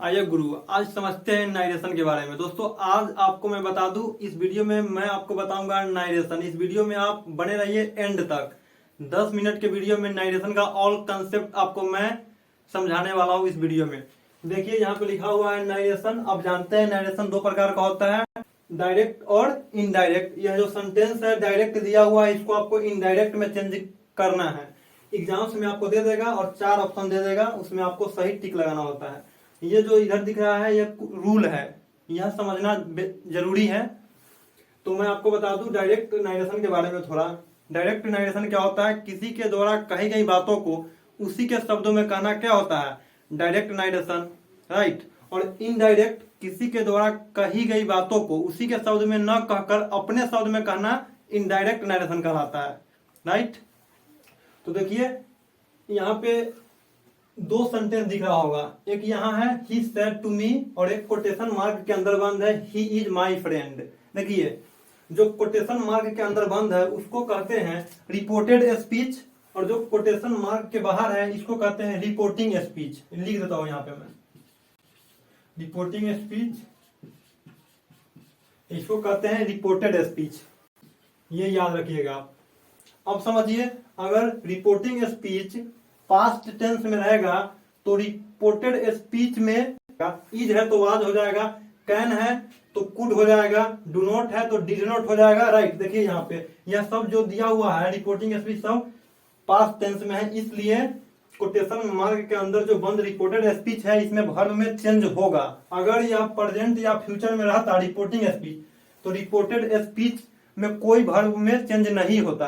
आइए गुरु, आज समझते हैं नाइरेशन के बारे में। दोस्तों आज आपको मैं बता दूं, इस वीडियो में मैं आपको बताऊंगा नाइरेशन। इस वीडियो में आप बने रहिए एंड तक। 10 मिनट के वीडियो में नाइरेशन का ऑल कंसेप्ट आपको मैं समझाने वाला हूं इस वीडियो में। देखिए यहाँ पे लिखा हुआ है नाइरेशन। अब जानते हैं नाइरेशन दो प्रकार का होता है, डायरेक्ट और इनडायरेक्ट। यह जो सेंटेंस है डायरेक्ट दिया हुआ है, इसको आपको इनडायरेक्ट में चेंज करना है। एग्जाम्स में आपको दे देगा और 4 ऑप्शन दे देगा, उसमें आपको सही टिक लगाना होता है। ये जो इधर दिख रहा है ये रूल है, यह समझना जरूरी है। तो मैं आपको बता दूं डायरेक्ट नाइरेशन के बारे में थोड़ा। डायरेक्ट नाइरेशन क्या होता है? किसी के द्वारा कही गई बातों को उसी के शब्दों में कहना क्या होता है? Direct narration, right. और इनडायरेक्ट किसी के द्वारा कही गई बातों को उसी के शब्द में न कहकर अपने शब्द में कहना इनडायरेक्ट नाइरेशन कहलाता है, राइट। तो देखिए यहाँ पे दो सेंटेंस दिख रहा होगा, एक यहाँ है ही सेड टू मी और एक कोटेशन मार्क के अंदर बंद है ही इज माई फ्रेंड। देखिए जो कोटेशन मार्क के अंदर बंद है उसको कहते हैं रिपोर्टेड स्पीच, और जो कोटेशन मार्क के बाहर है इसको कहते हैं रिपोर्टिंग स्पीच। लिख देता हूं यहाँ पे मैं, रिपोर्टिंग स्पीच, इसको कहते हैं रिपोर्टेड स्पीच। ये याद रखिएगा आप। अब समझिए, अगर रिपोर्टिंग स्पीच पास्ट टेंस में रहेगा तो रिपोर्टेड स्पीच में इज है तो वाज हो जाएगा, कैन है तो कुड हो जाएगा, डू नॉट है तो डिड नॉट हो जाएगा, राइट। देखिए यहाँ पे यह सब जो दिया हुआ है रिपोर्टिंग स्पीच सब पास्ट टेंस में है, इसलिए कोटेशन मार्क के अंदर जो बंद रिपोर्टेड स्पीच है इसमें वर्ब में चेंज होगा। अगर यह प्रेजेंट या फ्यूचर में रहता रिपोर्टिंग स्पीच तो रिपोर्टेड स्पीच में कोई वर्ब में चेंज नहीं होता।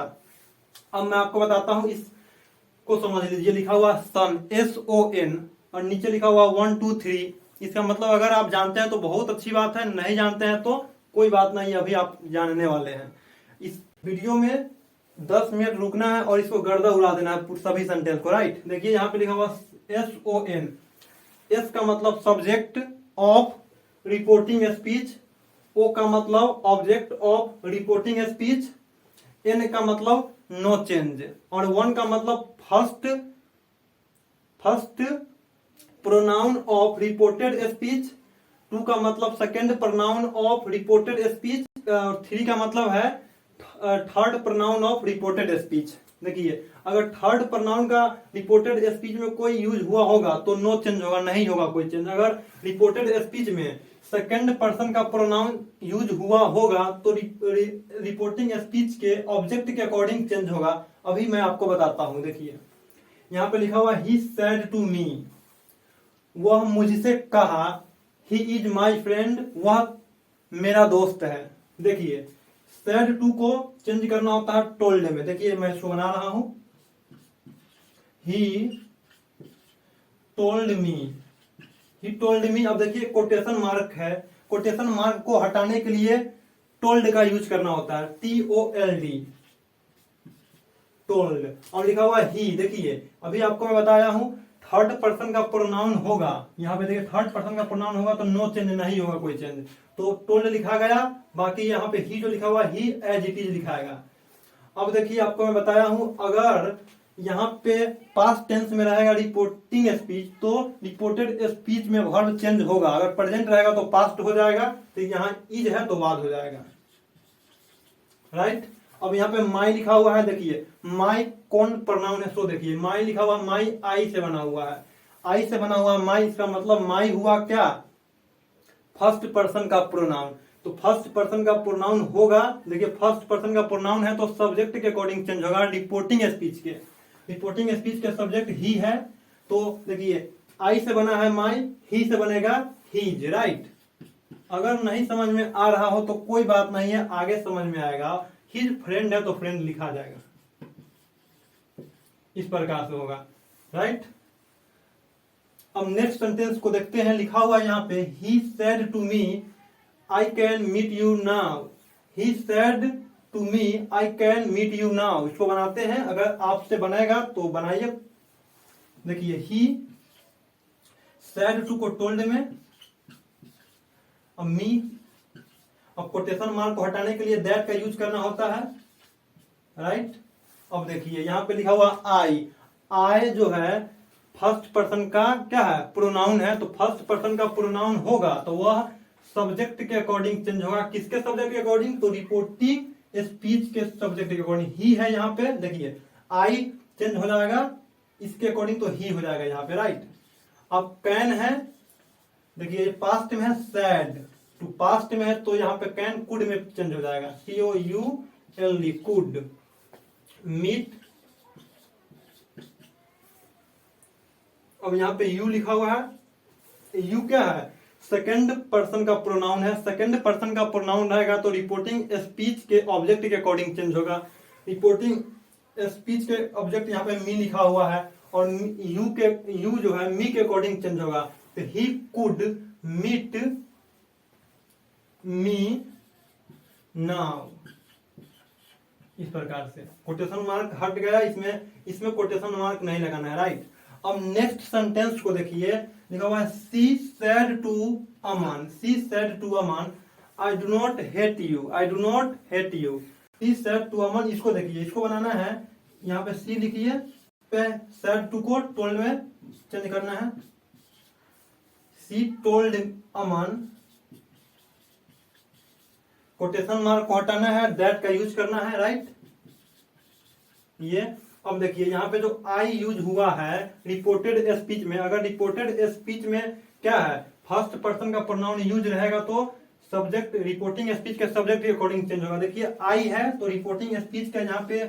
अब मैं आपको बताता हूं, इसको समझ लीजिए। लिखा हुआ सन, SON, और नीचे लिखा हुआ 1 2 3। इसका मतलब अगर आप जानते हैं तो बहुत अच्छी बात है, नहीं जानते हैं तो कोई बात नहीं, अभी आप जानने वाले हैं। इस वीडियो में 10 मिनट रुकना है और इसको गर्दा उड़ा देना है सभी सेंटेंस को, राइट। देखिए यहाँ पे लिखा हुआ SON। S का मतलब subject of reporting speech, O का मतलब object of reporting speech, N का मतलब नो चेंज, और 1 का मतलब first pronoun of reported speech, 2 का मतलब second pronoun of reported speech, और 3 का मतलब है third pronoun of reported speech. देखिए अगर थर्ड प्रोनाउन का रिपोर्टेड स्पीच में कोई यूज हुआ होगा तो नो चेंज होगा, नहीं होगा कोई चेंज। अगर रिपोर्टेड स्पीच में सेकंड पर्सन का प्रोनाउन यूज हुआ होगा तो रिपोर्टिंग स्पीच के ऑब्जेक्ट के अकॉर्डिंग चेंज होगा। अभी मैं आपको बताता हूं। देखिए यहाँ पे लिखा हुआ ही सेड टू मी, वह मुझसे कहा, ही इज माई फ्रेंड, वह मेरा दोस्त है। देखिए सेड टू को चेंज करना होता है टोल्ड में। देखिए मैं इसको बना रहा हूं, he told me, he told me. अब देखिए कोटेशन मार्क है, कोटेशन मार्क को हटाने के लिए टोल्ड का यूज करना होता है, TOLD, टोल्ड। और लिखा हुआ ही। देखिए अभी आपको मैं बताया हूं थर्ड पर्सन का प्रोनाउन होगा, यहाँ पे देखिए थर्ड पर्सन का प्रोनाउन होगा तो नो चेंज, नहीं होगा कोई चेंज, तो टोल्ड लिखा गया। बाकी यहाँ पे ही जो लिखा हुआ ही एज इट इज लिखाएगा। अब देखिए आपको मैं बताया हूं, अगर यहाँ पे पास्ट टेंस में रहेगा रिपोर्टिंग स्पीच तो रिपोर्टेड स्पीच में वर्ब चेंज होगा। अगर प्रेजेंट रहेगा तो पास्ट हो जाएगा, तो यहाँ इज है तो वाज हो जाएगा, राइट। अब यहाँ पे माई लिखा हुआ है, देखिए माई कौन प्रोनाउन है, सो देखिए माई लिखा हुआ, माई आई से बना हुआ है, आई से बना हुआ माई, इसका मतलब माई हुआ क्या? फर्स्ट पर्सन का प्रोनाउन। तो फर्स्ट पर्सन का प्रोनाउन होगा, देखिए फर्स्ट पर्सन का प्रोनाउन है तो सब्जेक्ट के अकॉर्डिंग चेंज होगा। रिपोर्टिंग स्पीच के, रिपोर्टिंग स्पीच के सब्जेक्ट ही है, तो देखिए आई से बना है माई, ही से बनेगा हीज, राइट। अगर नहीं समझ में आ रहा हो तो कोई बात नहीं है, आगे समझ में आएगा। हिज फ्रेंड है तो फ्रेंड लिखा जाएगा, इस प्रकार से होगा, राइट। अब नेक्स्ट सेंटेंस को देखते हैं। लिखा हुआ यहाँ पे he said to me I can meet you now, he said to me I can meet you now. इसको बनाते हैं, अगर आपसे बनेगा तो बनाइए। देखिए ही सेड टू को टोल्ड में, अब मी, अब कोटेशन मार्क को हटाने के लिए दैट का यूज करना होता है, राइट। अब देखिए यहाँ पे लिखा हुआ आई, आई जो है फर्स्ट पर्सन का क्या है, प्रोनाउन है, तो फर्स्ट पर्सन का प्रोनाउन होगा तो वह सब्जेक्ट के अकॉर्डिंग चेंज होगा। किसके सब्जेक्ट के अकॉर्डिंग, तो रिपोर्टिंग स्पीच के सब्जेक्ट के अकॉर्डिंग। ही है यहाँ पे, देखिए आई चेंज हो जाएगा इसके अकॉर्डिंग, तो ही हो जाएगा यहाँ पे, राइट। अब कैन है, देखिए पास्ट में है सैड, टू पास्ट में है तो यहाँ पे कैन कुड में चेंज हो जाएगा, COULD कुड। मीट, अब यहाँ पे यू लिखा हुआ है, यू क्या है, सेकंड पर्सन का प्रोनाउन है। सेकंड पर्सन का प्रोनाउन रहेगा तो रिपोर्टिंग स्पीच के ऑब्जेक्ट के अकॉर्डिंग चेंज होगा। रिपोर्टिंग स्पीच के ऑब्जेक्ट यहाँ पे मी लिखा हुआ है और यू जो है मी के अकॉर्डिंग चेंज होगा, तो he could meet me now, इस प्रकार से। कोटेशन मार्क हट गया, इसमें कोटेशन मार्क नहीं लगाना है, राइट। अब नेक्स्ट सेंटेंस को देखिए, लिखा हुआ है she said to Aman, she said to Aman I do not hate you, I do not hate you. She said to Aman, इसको देखिए, इसको बनाना है, यहाँ पे सी लिखिए, पे सेड टू को टोल्ड में चेंज करना है। सी टोल्ड अमन, कोटेशन मार्क को हटाना है, दैट का यूज करना है, राइट। ये अब देखिए यहाँ पे जो आई यूज हुआ है रिपोर्टेड स्पीच में, अगर रिपोर्टेड स्पीच में क्या है, फर्स्ट पर्सन का प्रोनाउन यूज रहेगा तो सब्जेक्ट रिपोर्टिंग स्पीच के सब्जेक्ट के अकॉर्डिंग चेंज होगा। देखिए आई है तो रिपोर्टिंग स्पीच का यहाँ पे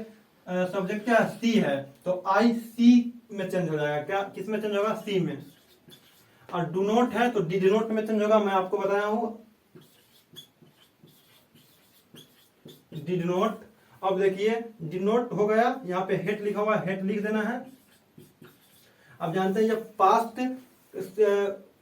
सब्जेक्ट क्या है, सी है, तो आई सी में चेंज हो जाएगा, क्या किस में चेंज होगा, सी में। और डू नॉट है तो डिड नॉट में चेंज होगा, मैं आपको बताया हूं, डिड नॉट। अब देखिए डिड नॉट हो गया, यहाँ पे हेट लिखा हुआ है, हेट लिख देना है। अब जानते हैं ये past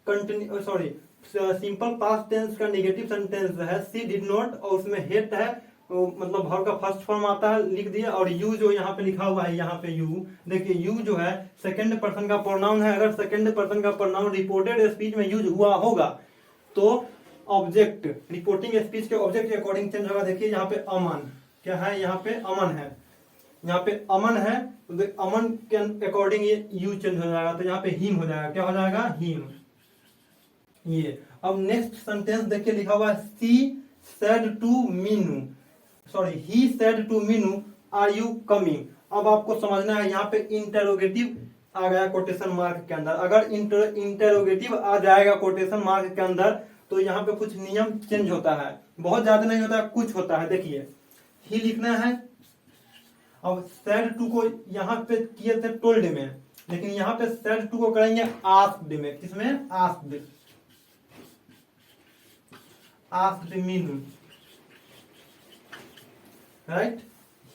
continue sorry simple past tense का नेगेटिव सेंटेंस है, सी डिड नॉट और उसमें हेट है, तो मतलब वर्ब का फर्स्ट फॉर्म आता है, लिख दिया। और यू जो यहाँ पे लिखा हुआ है, यहाँ पे यू देखिए, यू जो है सेकंड पर्सन का प्रोनाउन है। अगर सेकंड पर्सन का प्रोनाउन रिपोर्टेड स्पीच में यूज हुआ होगा तो ऑब्जेक्ट रिपोर्टिंग स्पीच के ऑब्जेक्ट के अकॉर्डिंग चेंज होगा। देखिए यहाँ पे अमन क्या है, यहाँ पे अमन है, यहाँ पे अमन है, तो अमन के अकॉर्डिंग ये यू चेंज हो जाएगा, तो यहाँ पे हिम हो जाएगा, क्या हो जाएगा, हिम। ये अब नेक्स्ट सेंटेंस देखिए, लिखा हुआ है she said to Meenu, sorry he said to Meenu are you coming. अब आपको समझना है, यहाँ पे इंटेरोगेटिव आ गया कोटेशन मार्क के अंदर। अगर इंटेरोगेटिव आ जाएगा कोटेशन मार्क के अंदर तो यहाँ पे कुछ नियम चेंज होता है, बहुत ज्यादा नहीं होता है, कुछ होता है। देखिए ही लिखना है, अब सेड टू को यहाँ पे किए थे टोल्ड में, लेकिन यहाँ पे सेड टू को करेंगे आस्क्ड में, किसमें, asked, asked Meenu, right,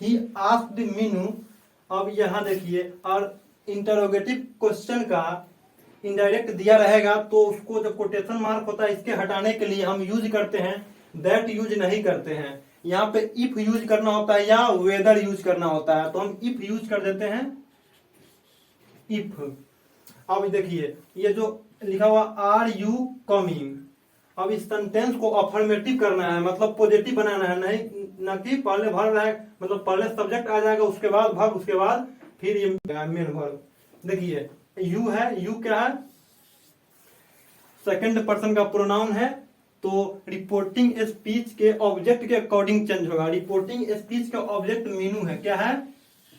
he asked Meenu. अब यहाँ देखिए, और इंटरोगेटिव क्वेश्चन का इनडायरेक्ट दिया रहेगा तो उसको जब कोटेशन मार्क होता है इसके हटाने के लिए हम यूज करते हैं, दैट यूज नहीं करते हैं। यहाँ पे इफ यूज करना होता है या वेदर यूज करना होता है, तो हम इफ यूज कर देते हैं, इफ। अब देखिए ये जो लिखा हुआ आर यू कमिंग, अब इस सेंटेंस को अफर्मेटिव करना है, मतलब पॉजिटिव बनाना है, नहीं न कि पहले वर्ब रहे, मतलब पहले सब्जेक्ट आ जाएगा उसके बाद वर्ब, उसके बाद फिर ये मेन वर्ब। देखिए यू है, यू क्या है, सेकंड पर्सन का प्रोनाउन है, तो रिपोर्टिंग स्पीच के ऑब्जेक्ट के अकॉर्डिंग चेंज होगा। रिपोर्टिंग स्पीच का ऑब्जेक्ट मीनू है, क्या है,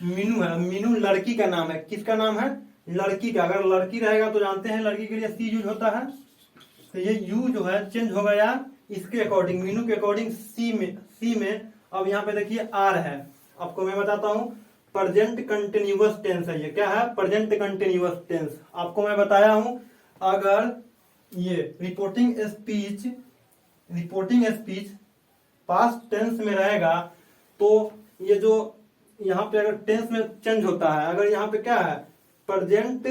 मीनू है। मीनू लड़की का नाम है, किसका नाम है, लड़की का। अगर लड़की रहेगा तो जानते हैं लड़की के लिए सी यूज होता है, तो ये यू जो है चेंज हो गया इसके अकॉर्डिंग, मीनू के अकॉर्डिंग सी में। अब यहाँ पे देखिए आर है, आपको मैं बताता हूँ, प्रेजेंट कंटिन्यूअस टेंस है, ये क्या है, प्रेजेंट कंटिन्यूअस टेंस। आपको मैं बताया हूं, अगर ये रिपोर्टिंग स्पीच पास्ट टेंस में रहेगा तो ये जो यहाँ पे अगर टेंस में चेंज होता है, अगर यहाँ पे क्या है, प्रेजेंट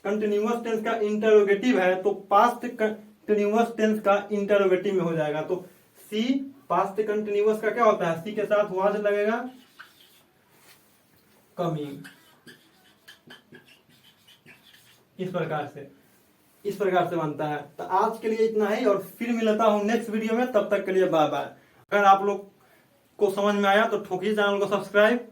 कंटिन्यूअस टेंस का इंटरोगेटिव है तो पास्ट कंटिन्यूअस टेंस का इंटरोगेटिव में हो जाएगा। तो सी पास्ट कंटिन्यूअस का क्या होता है, सी के साथ वाज लगेगा, कमिंग, इस प्रकार से बनता है। तो आज के लिए इतना ही, और फिर मिलता हूं नेक्स्ट वीडियो में, तब तक के लिए बाय बाय। अगर आप लोग को समझ में आया तो ठोकिए चैनल को सब्सक्राइब।